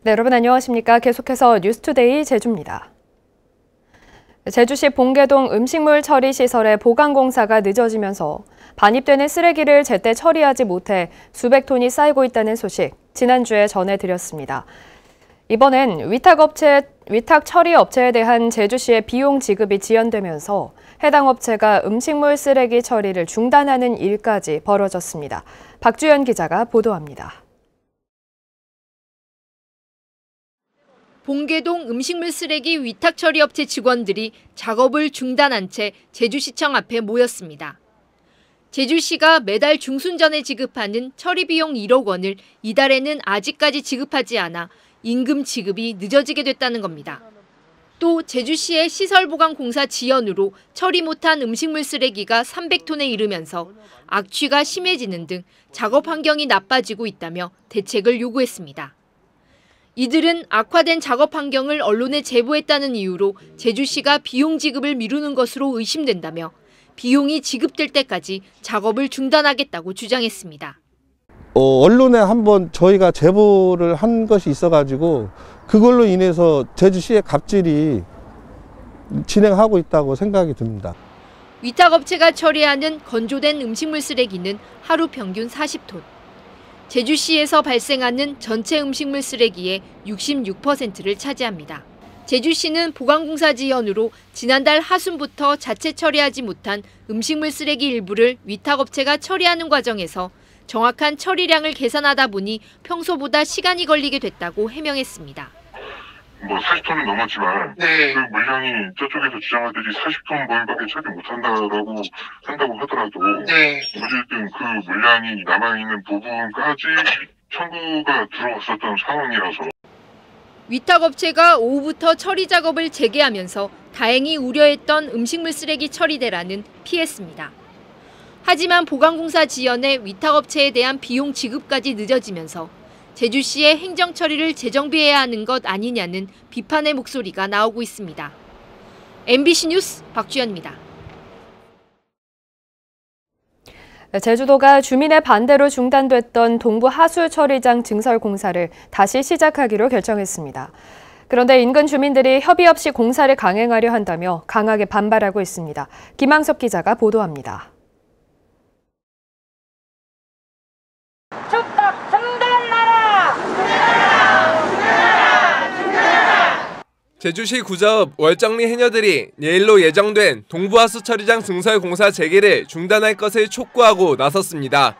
네, 여러분 안녕하십니까? 계속해서 뉴스투데이 제주입니다. 제주시 봉계동 음식물 처리 시설의 보강 공사가 늦어지면서 반입되는 쓰레기를 제때 처리하지 못해 수백 톤이 쌓이고 있다는 소식 지난주에 전해드렸습니다. 이번엔 위탁 처리 업체에 대한 제주시의 비용 지급이 지연되면서 해당 업체가 음식물 쓰레기 처리를 중단하는 일까지 벌어졌습니다. 박주연 기자가 보도합니다. 봉계동 음식물 쓰레기 위탁 처리 업체 직원들이 작업을 중단한 채 제주시청 앞에 모였습니다. 제주시가 매달 중순 전에 지급하는 처리 비용 1억 원을 이달에는 아직까지 지급하지 않아 임금 지급이 늦어지게 됐다는 겁니다. 또 제주시의 시설 보강 공사 지연으로 처리 못한 음식물 쓰레기가 300톤에 이르면서 악취가 심해지는 등 작업 환경이 나빠지고 있다며 대책을 요구했습니다. 이들은 악화된 작업 환경을 언론에 제보했다는 이유로 제주시가 비용 지급을 미루는 것으로 의심된다며 비용이 지급될 때까지 작업을 중단하겠다고 주장했습니다. 언론에 한번 저희가 제보를 한 것이 있어가지고 그걸로 인해서 제주시의 갑질이 진행하고 있다고 생각이 듭니다. 위탁업체가 처리하는 건조된 음식물 쓰레기는 하루 평균 40톤. 제주시에서 발생하는 전체 음식물 쓰레기의 66%를 차지합니다. 제주시는 보강공사 지연으로 지난달 하순부터 자체 처리하지 못한 음식물 쓰레기 일부를 위탁업체가 처리하는 과정에서 정확한 처리량을 계산하다 보니 평소보다 시간이 걸리게 됐다고 해명했습니다. 40톤은 넘었지만 그 물량이 저쪽에서 주장하듯이 40톤 범위밖에 처리 못한다고 하더라도 어쨌든 그 물량이 남아있는 부분까지 청구가 들어왔었던 상황이라서 위탁업체가 오후부터 처리 작업을 재개하면서 다행히 우려했던 음식물 쓰레기 처리대란은 피했습니다. 하지만 보강공사 지연에 위탁업체에 대한 비용 지급까지 늦어지면서 제주시의 행정 처리를 재정비해야 하는 것 아니냐는 비판의 목소리가 나오고 있습니다. MBC 뉴스 박주연입니다. 제주도가 주민의 반대로 중단됐던 동부 하수 처리장 증설 공사를 다시 시작하기로 결정했습니다. 그런데 인근 주민들이 협의 없이 공사를 강행하려 한다며 강하게 반발하고 있습니다. 김항섭 기자가 보도합니다. 제주시 구자읍 월정리 해녀들이 내일로 예정된 동부하수 처리장 증설 공사 재개를 중단할 것을 촉구하고 나섰습니다.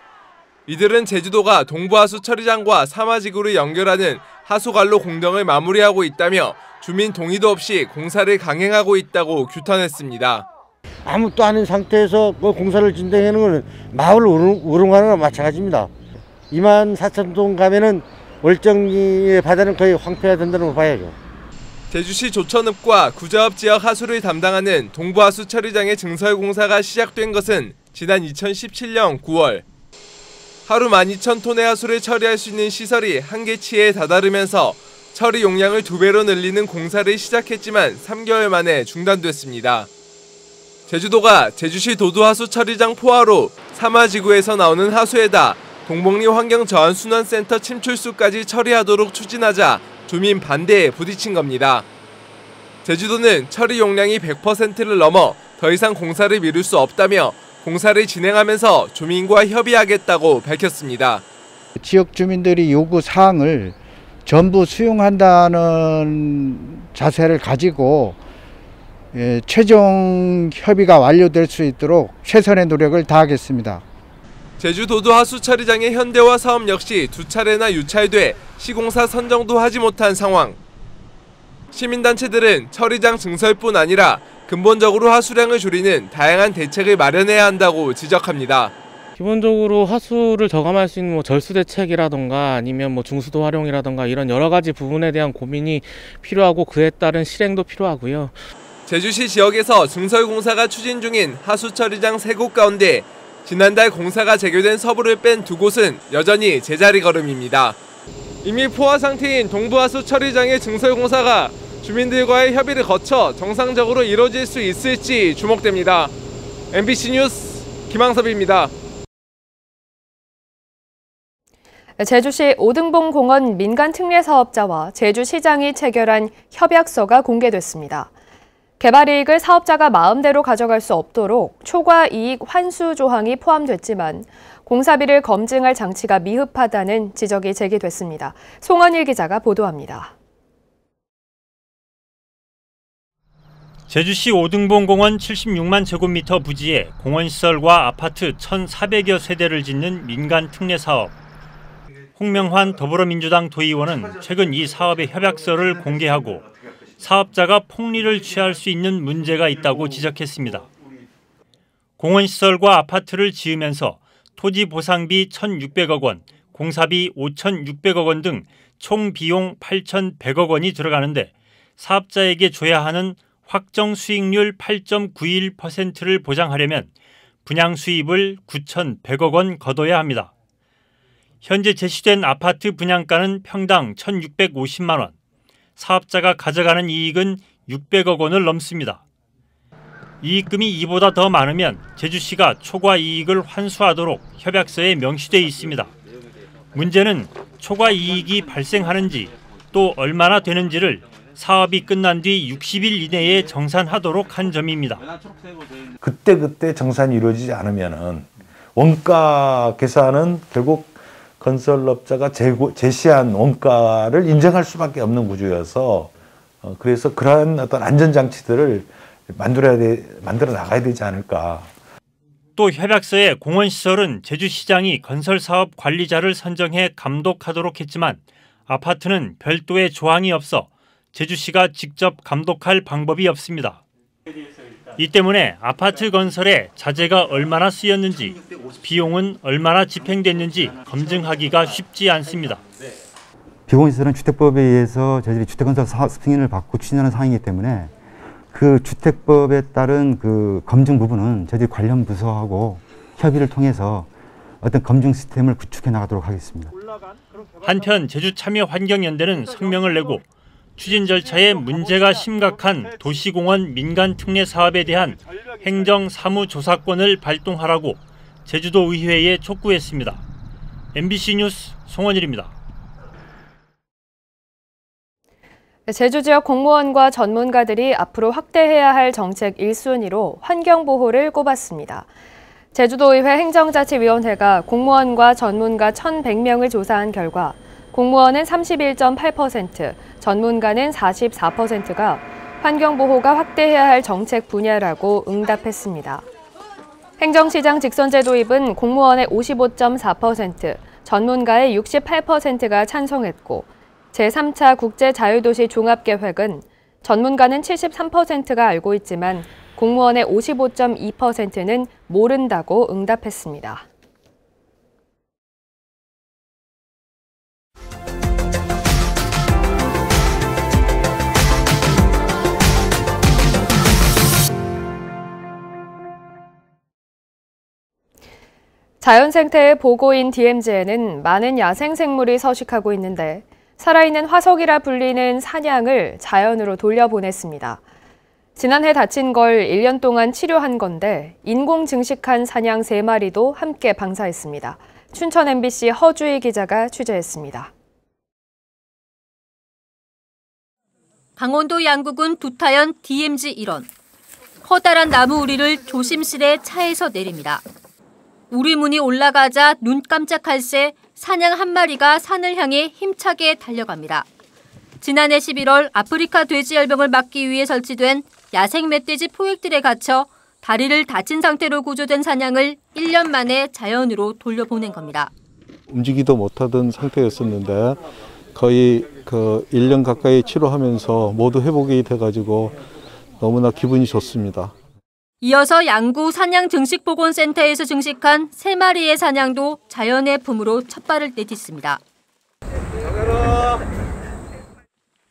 이들은 제주도가 동부하수 처리장과 사마지구를 연결하는 하수관로 공정을 마무리하고 있다며 주민 동의도 없이 공사를 강행하고 있다고 규탄했습니다. 아무것도 아닌 상태에서 공사를 진행하는 건 마을 우롱하는 거나 마찬가지입니다. 24,000동 가면은 월정리의 바다는 거의 황폐해야 된다는 걸 봐야죠. 제주시 조천읍과 구자읍 지역 하수를 담당하는 동부하수 처리장의 증설 공사가 시작된 것은 지난 2017년 9월. 하루 12,000톤의 하수를 처리할 수 있는 시설이 한계치에 다다르면서 처리 용량을 2배로 늘리는 공사를 시작했지만 3개월 만에 중단됐습니다. 제주도가 제주시 도도하수 처리장 포화로 사마지구에서 나오는 하수에다 동복리 환경저하순환센터 침출수까지 처리하도록 추진하자 주민 반대에 부딪힌 겁니다. 제주도는 처리 용량이 100%를 넘어 더 이상 공사를 미룰 수 없다며 공사를 진행하면서 주민과 협의하겠다고 밝혔습니다. 지역 주민들이 요구 사항을 전부 수용한다는 자세를 가지고 최종 협의가 완료될 수 있도록 최선의 노력을 다하겠습니다. 제주도도 하수 처리장의 현대화 사업 역시 2차례나 유찰돼 시공사 선정도 하지 못한 상황. 시민단체들은 처리장 증설뿐 아니라 근본적으로 하수량을 줄이는 다양한 대책을 마련해야 한다고 지적합니다. 기본적으로 하수를 저감할 수 있는 절수 대책이라던가 아니면 중수도 활용이라던가 이런 여러 가지 부분에 대한 고민이 필요하고 그에 따른 실행도 필요하고요. 제주시 지역에서 증설 공사가 추진 중인 하수 처리장 3곳 가운데 지난달 공사가 재개된 서부를 뺀 2곳은 여전히 제자리 걸음입니다. 이미 포화 상태인 동부하수 처리장의 증설 공사가 주민들과의 협의를 거쳐 정상적으로 이루어질 수 있을지 주목됩니다. MBC 뉴스 김항섭입니다. 제주시 오등봉 공원 민간 특례 사업자와 제주시장이 체결한 협약서가 공개됐습니다. 개발 이익을 사업자가 마음대로 가져갈 수 없도록 초과 이익 환수 조항이 포함됐지만 공사비를 검증할 장치가 미흡하다는 지적이 제기됐습니다. 송원일 기자가 보도합니다. 제주시 오등봉 공원 76만 제곱미터 부지에 공원시설과 아파트 1,400여 세대를 짓는 민간 특례 사업. 홍명환 더불어민주당 도의원은 최근 이 사업의 협약서를 공개하고 사업자가 폭리를 취할 수 있는 문제가 있다고 지적했습니다. 공원시설과 아파트를 지으면서 토지 보상비 1,600억 원, 공사비 5,600억 원 등 총 비용 8,100억 원이 들어가는데 사업자에게 줘야 하는 확정 수익률 8.91%를 보장하려면 분양 수입을 9,100억 원 거둬야 합니다. 현재 제시된 아파트 분양가는 평당 1,650만 원, 사업자가 가져가는 이익은 600억 원을 넘습니다. 이익금이 이보다 더 많으면 제주시가 초과 이익을 환수하도록 협약서에 명시돼 있습니다. 문제는 초과 이익이 발생하는지 또 얼마나 되는지를 사업이 끝난 뒤 60일 이내에 정산하도록 한 점입니다. 그때 정산이 이루어지지 않으면 원가 계산은 결국 건설업자가 제시한 원가를 인정할 수밖에 없는 구조여서 그래서 그러한 어떤 안전장치들을 만들어 나가야 되지 않을까. 또 협약서에 공원시설은 제주시장이 건설사업 관리자를 선정해 감독하도록 했지만 아파트는 별도의 조항이 없어 제주시가 직접 감독할 방법이 없습니다. 이 때문에 아파트 건설에 자재가 얼마나 쓰였는지, 비용은 얼마나 집행됐는지 검증하기가 쉽지 않습니다. 비공시설은 주택법에 의해서 저희들이 주택건설 사업 승인을 받고 추진하는 사항이기 때문에 그 주택법에 따른 그 검증 부분은 저희들이 관련 부서하고 협의를 통해서 어떤 검증 시스템을 구축해 나가도록 하겠습니다. 한편 제주참여환경연대는 성명을 내고 추진 절차에 문제가 심각한 도시공원 민간 특례 사업에 대한 행정 사무조사권을 발동하라고 제주도 의회에 촉구했습니다. MBC 뉴스 송원일입니다. 제주 지역 공무원과 전문가들이 앞으로 확대해야 할 정책 1순위로 환경보호를 꼽았습니다. 제주도의회 행정자치위원회가 공무원과 전문가 1,100명을 조사한 결과 공무원은 31.8%, 전문가는 44%가 환경보호가 확대해야 할 정책 분야라고 응답했습니다. 행정시장 직선제 도입은 공무원의 55.4%, 전문가의 68%가 찬성했고 제3차 국제자유도시 종합계획은 전문가는 73%가 알고 있지만 공무원의 55.2%는 모른다고 응답했습니다. 자연생태의 보고인 DMZ에는 많은 야생생물이 서식하고 있는데 살아있는 화석이라 불리는 사냥을 자연으로 돌려보냈습니다. 지난해 다친 걸 1년 동안 치료한 건데 인공 증식한 사냥 3마리도 함께 방사했습니다. 춘천 MBC 허주희 기자가 취재했습니다. 강원도 양구군 두타연 DMZ 일원. 커다란 나무 우리를 조심스레 차에서 내립니다. 우리문이 올라가자 눈 깜짝할 새 사냥 한 마리가 산을 향해 힘차게 달려갑니다. 지난해 11월 아프리카 돼지열병을 막기 위해 설치된 야생 멧돼지 포획들에 갇혀 다리를 다친 상태로 구조된 사냥을 1년 만에 자연으로 돌려보낸 겁니다. 움직이도 못하던 상태였었는데 거의 1년 가까이 치료하면서 모두 회복이 돼가지고 너무나 기분이 좋습니다. 이어서 양구 사냥증식보건센터에서 증식한 3마리의 사냥도 자연의 품으로 첫 발을 내딛습니다.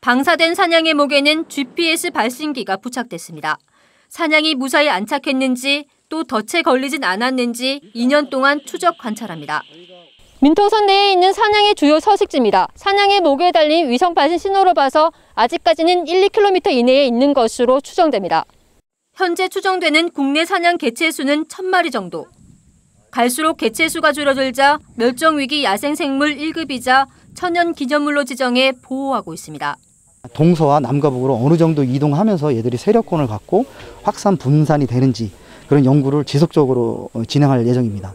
방사된 사냥의 목에는 GPS 발신기가 부착됐습니다. 사냥이 무사히 안착했는지 또 덫에 걸리진 않았는지 2년 동안 추적 관찰합니다. 민통선 내에 있는 사냥의 주요 서식지입니다. 사냥의 목에 달린 위성 발신 신호로 봐서 아직까지는 1-2km 이내에 있는 것으로 추정됩니다. 현재 추정되는 국내 사냥 개체 수는 1,000마리 정도. 갈수록 개체수가 줄어들자 멸종위기 야생생물 1급이자 천연기념물로 지정해 보호하고 있습니다. 동서와 남과 북으로 어느 정도 이동하면서 얘들이 세력권을 갖고 확산 분산이 되는지 그런 연구를 지속적으로 진행할 예정입니다.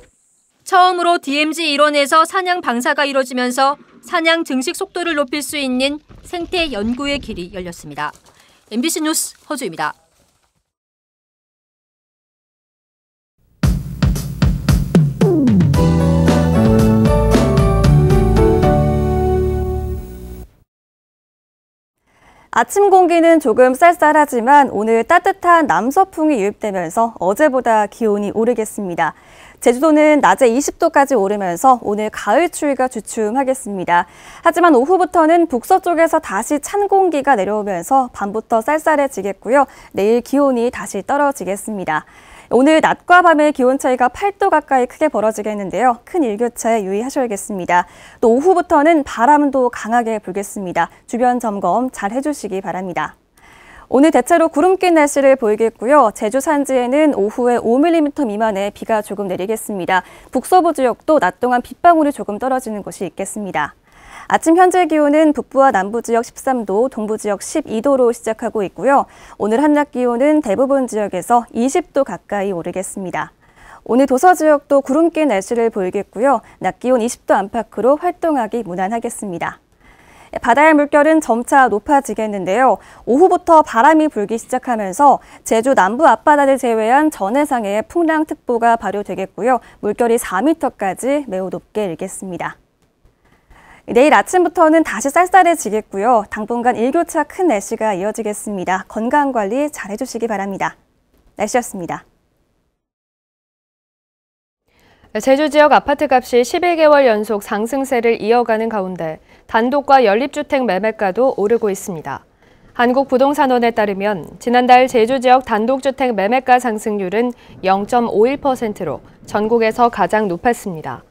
처음으로 DMZ 일원에서 사냥 방사가 이뤄지면서 사냥 증식 속도를 높일 수 있는 생태 연구의 길이 열렸습니다. MBC 뉴스 허주입니다. 아침 공기는 조금 쌀쌀하지만 오늘 따뜻한 남서풍이 유입되면서 어제보다 기온이 오르겠습니다. 제주도는 낮에 20도까지 오르면서 오늘 가을 추위가 주춤하겠습니다. 하지만 오후부터는 북서쪽에서 다시 찬 공기가 내려오면서 밤부터 쌀쌀해지겠고요. 내일 기온이 다시 떨어지겠습니다. 오늘 낮과 밤의 기온 차이가 8도 가까이 크게 벌어지겠는데요. 큰 일교차에 유의하셔야겠습니다. 또 오후부터는 바람도 강하게 불겠습니다. 주변 점검 잘 해주시기 바랍니다. 오늘 대체로 구름 낀 날씨를 보이겠고요. 제주 산지에는 오후에 5mm 미만의 비가 조금 내리겠습니다. 북서부 지역도 낮 동안 빗방울이 조금 떨어지는 곳이 있겠습니다. 아침 현재 기온은 북부와 남부 지역 13도, 동부 지역 12도로 시작하고 있고요. 오늘 한낮 기온은 대부분 지역에서 20도 가까이 오르겠습니다. 오늘 도서 지역도 구름 낀 날씨를 보이겠고요. 낮 기온 20도 안팎으로 활동하기 무난하겠습니다. 바다의 물결은 점차 높아지겠는데요. 오후부터 바람이 불기 시작하면서 제주 남부 앞바다를 제외한 전 해상에 풍랑특보가 발효되겠고요. 물결이 4m까지 매우 높게 일겠습니다. 내일 아침부터는 다시 쌀쌀해지겠고요. 당분간 일교차 큰 날씨가 이어지겠습니다. 건강관리 잘 해주시기 바랍니다. 날씨였습니다. 제주 지역 아파트값이 11개월 연속 상승세를 이어가는 가운데 단독과 연립주택 매매가도 오르고 있습니다. 한국부동산원에 따르면 지난달 제주 지역 단독주택 매매가 상승률은 0.51%로 전국에서 가장 높았습니다.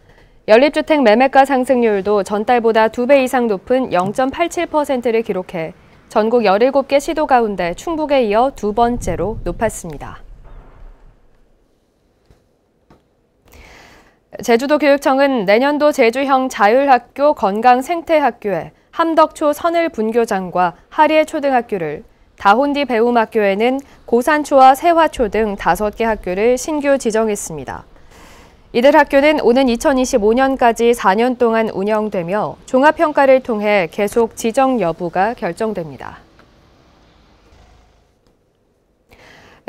연립주택 매매가 상승률도 전달보다 2배 이상 높은 0.87%를 기록해 전국 17개 시도 가운데 충북에 이어 두 번째로 높았습니다. 제주도교육청은 내년도 제주형 자율학교 건강생태학교에 함덕초 선을분교장과 하리에 초등학교를, 다혼디 배움학교에는 고산초와 세화초 등 5개 학교를 신규 지정했습니다. 이들 학교는 오는 2025년까지 4년 동안 운영되며 종합평가를 통해 계속 지정 여부가 결정됩니다.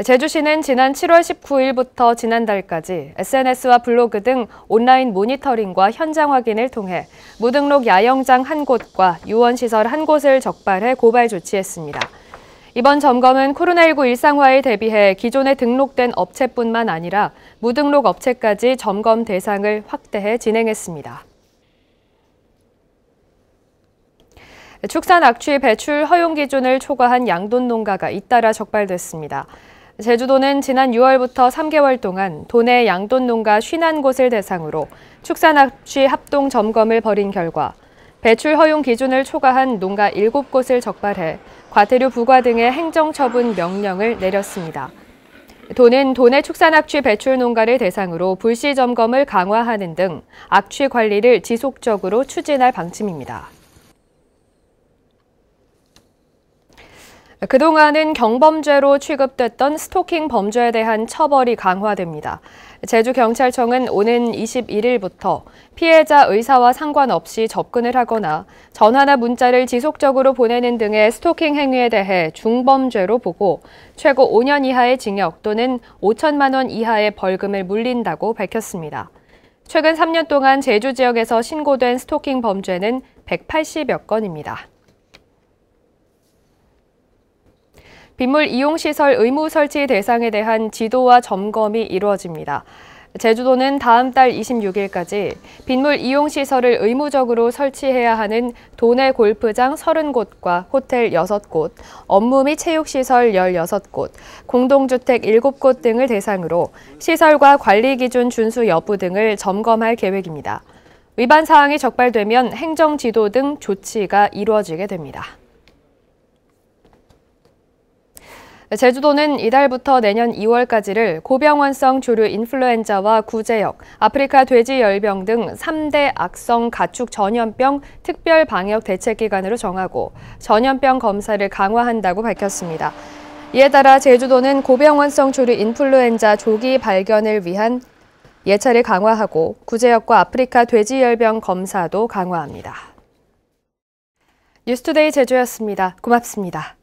제주시는 지난 7월 19일부터 지난달까지 SNS와 블로그 등 온라인 모니터링과 현장 확인을 통해 무등록 야영장 1곳과 유원시설 1곳을 적발해 고발 조치했습니다. 이번 점검은 코로나19 일상화에 대비해 기존에 등록된 업체뿐만 아니라 무등록 업체까지 점검 대상을 확대해 진행했습니다. 축산 악취 배출 허용 기준을 초과한 양돈 농가가 잇따라 적발됐습니다. 제주도는 지난 6월부터 3개월 동안 도내 양돈 농가 51곳을 대상으로 축산 악취 합동 점검을 벌인 결과 배출 허용 기준을 초과한 농가 7곳을 적발해 과태료 부과 등의 행정처분 명령을 내렸습니다. 도는 도내 축산 악취 배출 농가를 대상으로 불시 점검을 강화하는 등 악취 관리를 지속적으로 추진할 방침입니다. 그동안은 경범죄로 취급됐던 스토킹 범죄에 대한 처벌이 강화됩니다. 제주경찰청은 오는 21일부터 피해자 의사와 상관없이 접근을 하거나 전화나 문자를 지속적으로 보내는 등의 스토킹 행위에 대해 중범죄로 보고 최고 5년 이하의 징역 또는 5천만 원 이하의 벌금을 물린다고 밝혔습니다. 최근 3년 동안 제주 지역에서 신고된 스토킹 범죄는 180여 건입니다. 빗물 이용시설 의무 설치 대상에 대한 지도와 점검이 이루어집니다. 제주도는 다음 달 26일까지 빗물 이용시설을 의무적으로 설치해야 하는 도내 골프장 30곳과 호텔 6곳, 업무 및 체육시설 16곳, 공동주택 7곳 등을 대상으로 시설과 관리 기준 준수 여부 등을 점검할 계획입니다. 위반 사항이 적발되면 행정지도 등 조치가 이루어지게 됩니다. 제주도는 이달부터 내년 2월까지를 고병원성 조류 인플루엔자와 구제역, 아프리카 돼지열병 등 3대 악성 가축 전염병 특별 방역 대책 기간으로 정하고 전염병 검사를 강화한다고 밝혔습니다. 이에 따라 제주도는 고병원성 조류 인플루엔자 조기 발견을 위한 예찰을 강화하고 구제역과 아프리카 돼지열병 검사도 강화합니다. 뉴스투데이 제주였습니다. 고맙습니다.